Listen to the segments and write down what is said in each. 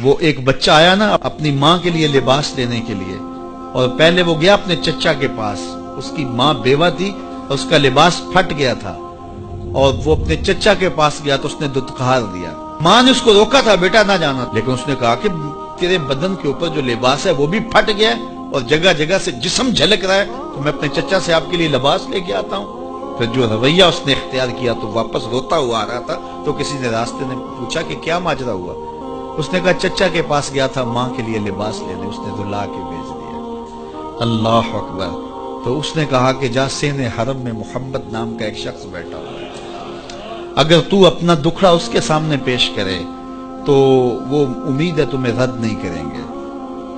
وہ ایک بچہ آیا نا اپنی ماں کے لیے لباس لینے کے لیے، اور پہلے وہ گیا اپنے چچا کے پاس، اس کی ماں بیوہ تھی اور اس کا لباس پھٹ گیا تھا، اور وہ اپنے چچا کے پاس گیا تو اس نے دتکار دیا۔ ماں نے اس کو روکا تھا بیٹا نہ جانا، لیکن اس نے کہا کہ تیرے بدن کے اوپر جو لباس ہے وہ بھی پھٹ گیا ہے اور جگہ جگہ سے جسم جھلک رہا ہے، تو میں اپنے چچا سے آپ کے لیے لباس لے کے آتا ہوں۔ پھر جو رویہ اس نے اختیار کیا تو واپس روتا ہوا آ رہا تھا، تو کسی نے راستے نے پوچھا کہ کیا ماجرا ہوا؟ اس نے کہا چچا کے پاس گیا تھا ماں کے لیے لباس لینے، اس نے دلا کے بھیج دیا۔ اللہ اکبر۔ تو اس نے کہا کہ جا سین حرم میں محمد نام کا ایک شخص بیٹھا ہوا ہے، اگر تو اپنا دکھڑا اس کے سامنے پیش کرے تو وہ امید ہے تمہیں رد نہیں کریں گے،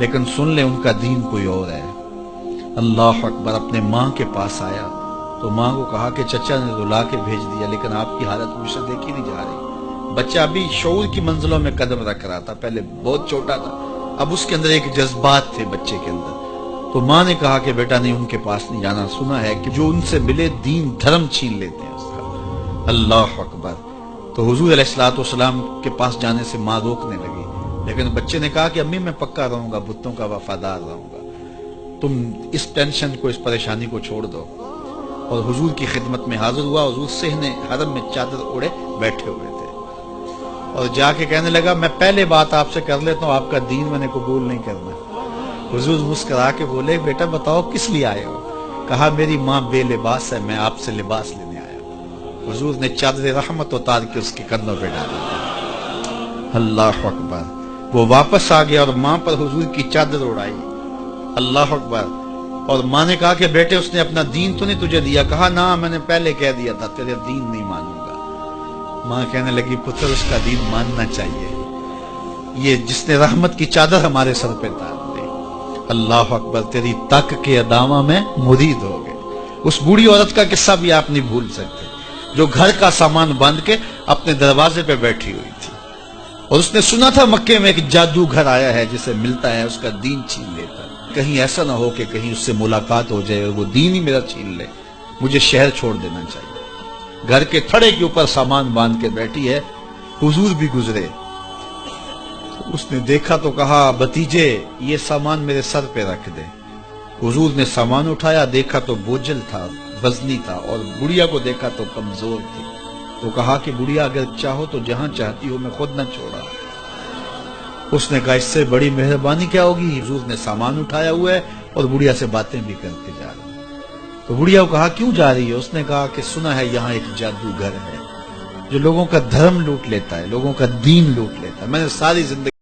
لیکن سن لے ان کا دین کوئی اور ہے۔ اللہ اکبر۔ اپنے ماں کے پاس آیا تو ماں کو کہا کہ چچا نے دلا کے بھیج دیا، لیکن آپ کی حالت مجھ سے دیکھی نہیں جا رہی۔ بچہ ابھی شعور کی منزلوں میں قدم رکھ رہا تھا، پہلے بہت چھوٹا تھا، اب اس کے اندر ایک جذبات تھے بچے کے اندر۔ تو ماں نے کہا کہ بیٹا نہیں، ان کے پاس نہیں جانا، سنا ہے کہ جو ان سے ملے دین دھرم چھین لیتے ہیں اس کا۔ اللہ اکبر۔ تو حضور علیہ الصلوۃ والسلام کے پاس جانے سے ماں روکنے لگی، لیکن بچے نے کہا کہ امی میں پکا رہوں گا، بتوں کا وفادار رہوں گا، تم اس ٹینشن کو، اس پریشانی کو چھوڑ دو۔ اور حضور کی خدمت میں حاضر ہوا۔ حضور صحن حرم میں چادر اوڑے بیٹھے ہوئے تھے، اور جا کے کہنے لگا میں پہلے بات آپ سے کر لیتا ہوں، آپ کا دین میں نے قبول نہیں کرنا۔ حضور مسکرا کے بولے بیٹا بتاؤ کس لیے آئے ہو؟ کہا میری ماں بے لباس ہے، میں آپ سے لباس لینے آیا ہوں۔ حضور نے چادر رحمت اتار کے اس کے کندھوں پہ ڈالا۔ اللہ اکبر۔ وہ واپس آ گیا اور ماں پر حضور کی چادر اڑائی۔ اللہ اکبر۔ اور ماں نے کہا کہ بیٹے اس نے اپنا دین تو نہیں تجھے دیا؟ کہا نہ، میں نے پہلے کہہ دیا تھا تیرے دین نہیں مانوں گا۔ ماں کہنے لگی پتر اس کا دین ماننا چاہیے، یہ جس نے رحمت کی چادر ہمارے سر پہ ڈال دی۔ اللہ اکبر۔ تیری تک کے ادامہ میں مرید ہو گئے۔ اس بوڑھی عورت کا قصہ بھی آپ نہیں بھول سکتے، جو گھر کا سامان باندھ کے اپنے دروازے پہ بیٹھی ہوئی تھی، اور اس نے سنا تھا مکے میں ایک جادوگر آیا ہے جسے ملتا ہے اس کا دین چھین لیتا ہے، کہیں ایسا نہ ہو کہ کہیں اس سے ملاقات ہو جائے اور وہ دین ہی میرا چھین لے، مجھے شہر چھوڑ دینا چاہیے۔ گھر کے تھڑے کے اوپر سامان باندھ کے بیٹھی ہے۔ حضور بھی گزرے، اس نے دیکھا تو کہا بھتیجے یہ سامان میرے سر پہ رکھ دے۔ حضور نے سامان اٹھایا، دیکھا تو بوجھل تھا، وزنی تھا، اور بڑھیا کو دیکھا تو کمزور تھی۔ تو کہا کہ بڑھیا اگر چاہو تو جہاں چاہتی ہو میں خود نہ چھوڑا۔ اس نے کہا اس سے بڑی مہربانی کیا ہوگی؟ حضور نے سامان اٹھایا ہوا ہے اور بڑھیا سے باتیں بھی کرتے جا رہے ہیں۔ تو بڑھیا کو کہا کیوں جا رہی ہے؟ اس نے کہا کہ سنا ہے یہاں ایک جادوگر ہے جو لوگوں کا دھرم لوٹ لیتا ہے، لوگوں کا دین لوٹ لیتا ہے، میں نے ساری زندگی